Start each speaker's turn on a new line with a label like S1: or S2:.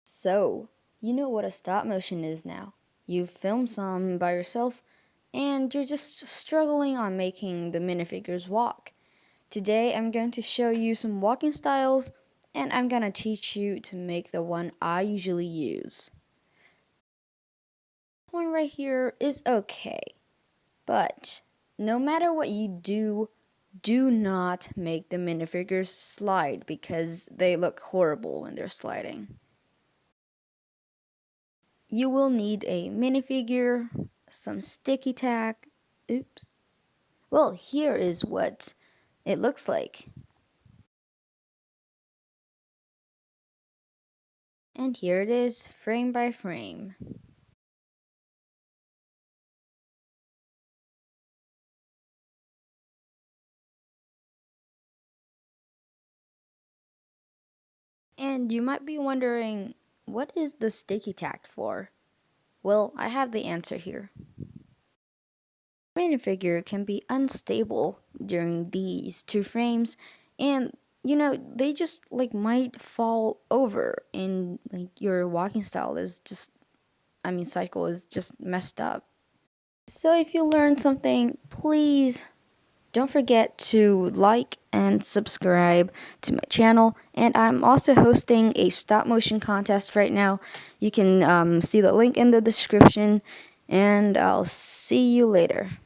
S1: So, you know what a stop motion is now. You've filmed some by yourself, and you're just struggling on making the minifigures walk. Today, I'm going to show you some walking styles, and I'm gonna teach you to make the one I usually use. This one right here is okay, but no matter what you do, do not make the minifigures slide because they look horrible when they're sliding. You will need a minifigure, some sticky tack. Oops. Well, here is what it looks like. And here it is, frame by frame. And you might be wondering, what is the sticky tack for? Well, I have the answer here. Minifigure can be unstable during these two frames, and they just might fall over, and your walking style is just, cycle is just messed up. So if you learned something, please don't forget to like and subscribe to my channel. And I'm also hosting a stop motion contest right now. You can see the link in the description, and I'll see you later.